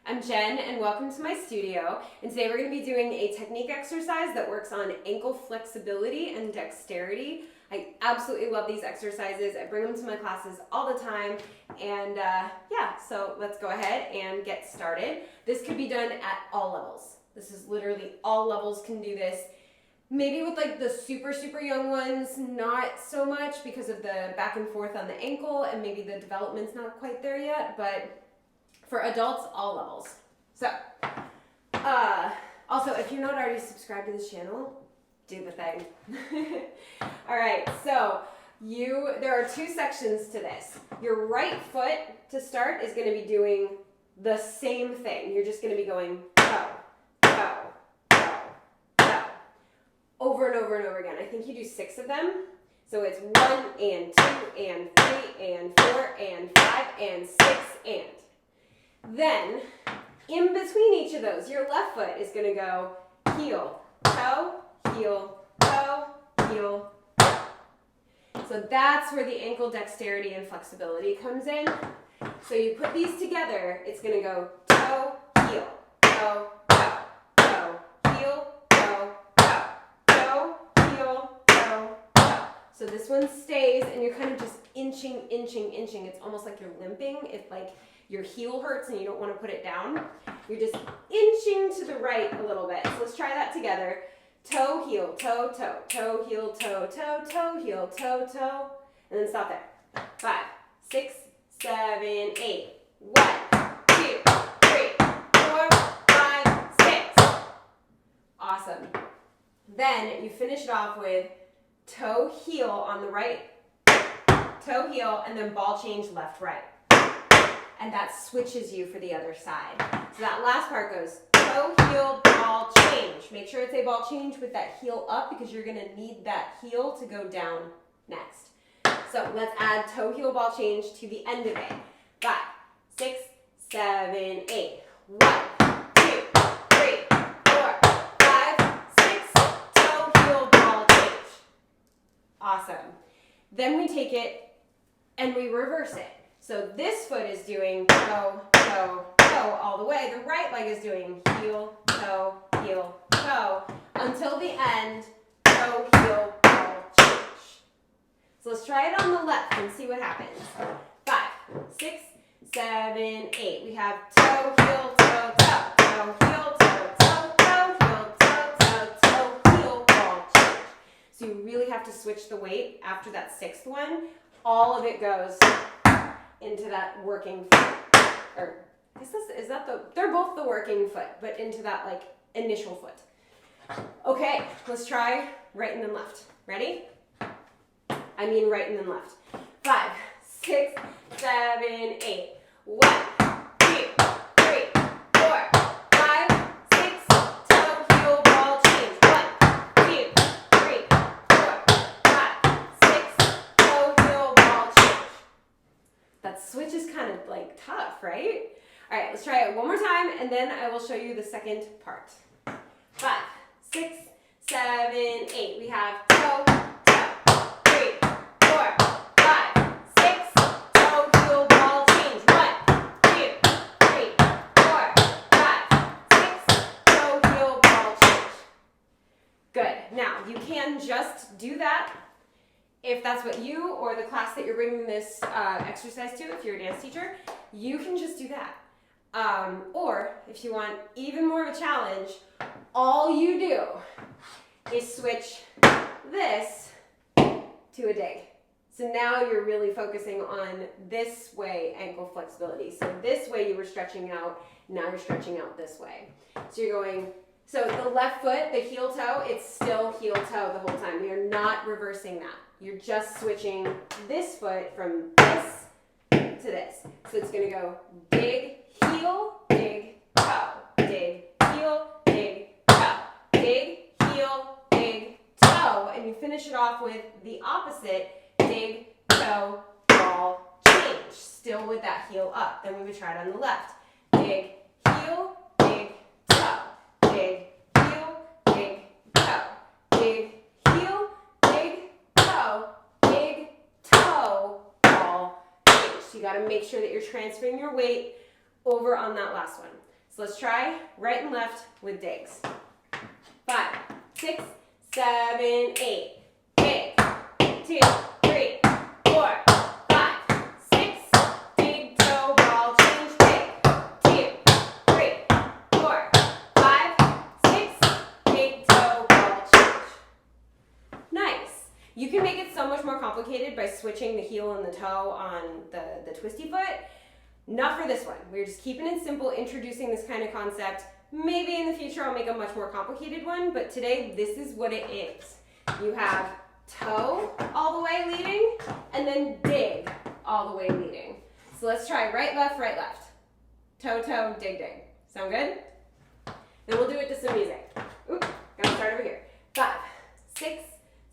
I'm Jen and welcome to my studio, and today we're going to be doing a technique exercise that works on ankle flexibility and dexterity. I absolutely love these exercises. I bring them to my classes all the time, and yeah, so let's go ahead and get started. This could be done at all levels. This is literally all levels can do this. Maybe with like the super young ones, not so much because of the back and forth on the ankle and maybe the development's not quite there yet, but for adults, all levels. So, also, if you're not already subscribed to this channel, do the thing. All right, so there are two sections to this. Your right foot, to start, is gonna be doing the same thing. You're just gonna be going toe, toe, toe, toe, over and over and over again. I think you do 6 of them. So it's 1 and 2 and 3 and 4 and 5 and 6 and. Then, in between each of those, your left foot is going to go heel, toe, heel, toe, heel, toe. So that's where the ankle dexterity and flexibility comes in. So you put these together, it's going to go toe, heel, toe, toe, toe, heel, toe, toe, toe, heel, toe, toe. So this one stays, and you're kind of just inching. It's almost like you're limping. If like your heel hurts and you don't want to put it down, you're just inching to the right a little bit. So let's try that together. Toe, heel, toe, toe, toe, heel, toe, toe, toe, heel, toe, toe, and then stop there. 5, 6, 7, 8. 1, 2, 3, 4, 5, 6. Awesome. Then you finish it off with toe, heel on the right, toe, heel, and then ball change left, right. And that switches you for the other side. So that last part goes toe, heel, ball, change. Make sure it's a ball change with that heel up because you're gonna need that heel to go down next. So let's add toe, heel, ball change to the end of it. 5, 6, 7, 8. 1, 2, 3, 4, 5, 6, toe, heel, ball, change. Awesome. Then we take it and we reverse it. So this foot is doing toe, toe, toe all the way. The right leg is doing heel, toe, until the end, toe, heel, ball, change. So let's try it on the left and see what happens. 5, 6, 7, 8. We have toe, heel, toe, toe, toe, heel, toe, toe, toe, heel, toe, toe, toe, heel, ball, change. So you really have to switch the weight after that 6th one. All of it goes into that working foot, or they're both the working foot, but into that like initial foot. Okay, let's try right and then left. Ready? I mean right and then left. 5, 6, 7, 8. 1, 2, 3, 4, 5, 6, toe, heel, ball, change. 1, 2, 3, 4, 5, 6, toe, heel, ball, change. That switch is kind of like tough, right? All right, let's try it one more time, and then I will show you the second part. 5, 6, 7, 8. We have toe, toe, 3, 4, 5, 6, toe, heel, ball, change. 1, 2, 3, 4, 5, 6, toe, heel, ball, change. Good. Now, you can just do that if that's what you or the class that you're bringing this exercise to, if you're a dance teacher, you can just do that. Or if you want even more of a challenge, all you do is switch this to a dig. So now you're really focusing on this way ankle flexibility. So this way you were stretching out, now you're stretching out this way. So you're going, so the left foot, the heel toe, it's still heel toe the whole time. You're not reversing that. You're just switching this foot from this to this. So it's going to go dig, heel, dig, toe, dig, heel, dig, toe, dig, heel, dig, toe. And you finish it off with the opposite, dig, toe, ball, change. Still with that heel up. Then we would try it on the left. Dig, heel, dig, toe, dig, heel, dig, toe, dig, heel, dig, toe, ball, change. So you got to make sure that you're transferring your weight over on that last one. So let's try right and left with digs. 5, 6, 7, 8. Dig. 2, 3, 4, 5, 6. Dig, toe, ball, change, dig. 2, 3, 4, 5, 6. Dig, toe, ball, change. Nice. You can make it so much more complicated by switching the heel and the toe on the twisty foot. Not for this one. We're just keeping it simple, introducing this kind of concept. Maybe in the future I'll make a much more complicated one, but today this is what it is. You have toe all the way leading, and then dig all the way leading. So let's try right, left, right, left. Toe, toe, dig, dig. Sound good? Then we'll do it to some music. Oop, gotta start over here. 5, 6,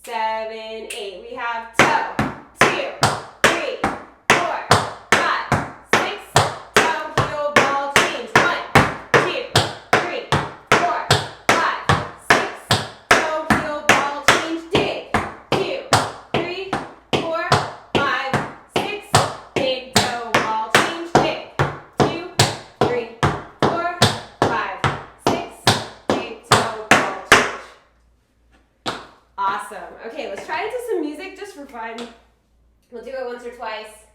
7, 8. We have toe, 2, 3, 4, 5, 6. Toe, heel, ball, change. 1, 2, 3, 4, 5, 6. Toe, heel, ball, change. Dig. 2, 3, 4, 5, 6. Dig, toe, ball, change. Dig. 2, 3, 4, 5, 6. Dig, toe, ball, change. Awesome. Okay, let's try it to some music just for fun. We'll do it once or twice.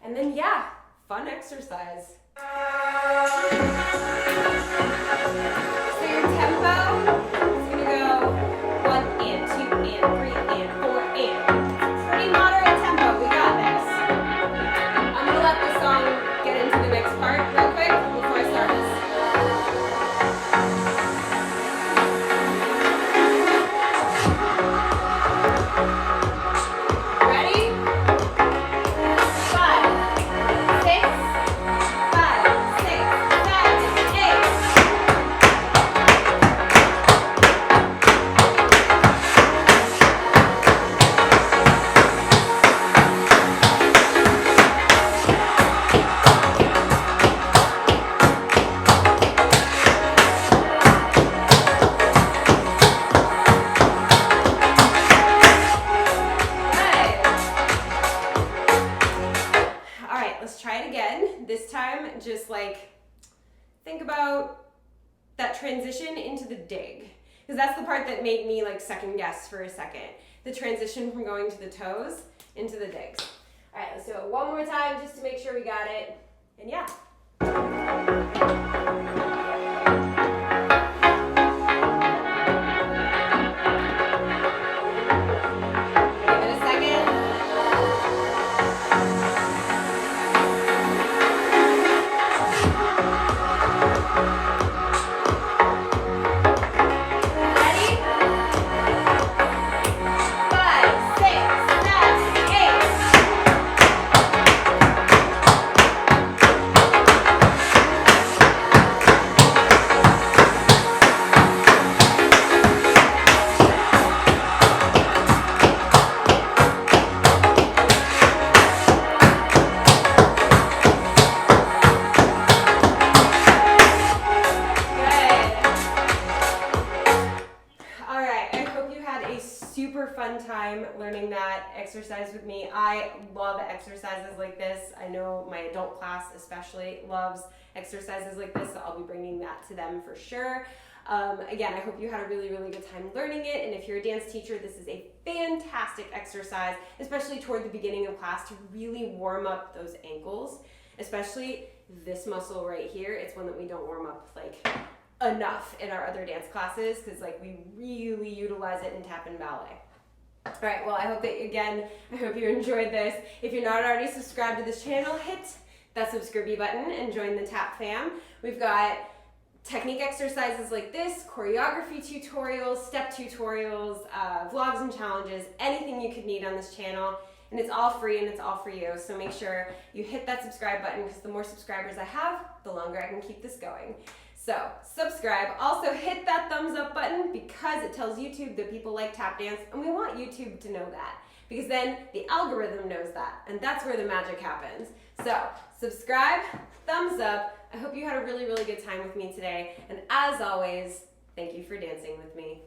And then, yeah, fun exercise. So your tempo is going to go 1 and 2 and 3 and 4 and. Pretty moderate tempo. We got this. I'm going to let the song get into the next part real quick before I start this. Ready? 5, 6, 5, 6, 7, 8. All right, let's try it again. This time, just like think about that transition into the dig, because that's the part that made me like second guess for a second. The transition from going to the toes into the digs. All right, let's do it one more time just to make sure we got it. And yeah. Give it a second. Ready? 5, 6, 7, 8. All right, I hope you had a super fun time learning that exercise with me. I love exercises like this. I know my adult class especially loves exercises like this, so I'll be bringing that to them for sure. Again, I hope you had a really, really good time learning it, and if you're a dance teacher, this is a fantastic exercise, especially toward the beginning of class, to really warm up those ankles, especially this muscle right here. It's one that we don't warm up like enough in our other dance classes, because like we really utilize it in tap and ballet. All right, well, I hope that, again, I hope you enjoyed this. If you're not already subscribed to this channel, hit that subscribe button and join the Tap fam. We've got technique exercises like this, choreography tutorials, step tutorials, vlogs and challenges, anything you could need on this channel. And it's all free and it's all for you. So make sure you hit that subscribe button, because the more subscribers I have, the longer I can keep this going. So subscribe. Also hit that thumbs up button, because it tells YouTube that people like tap dance, and we want YouTube to know that, because then the algorithm knows that, and that's where the magic happens. So subscribe, thumbs up. I hope you had a really, really good time with me today. And as always, thank you for dancing with me.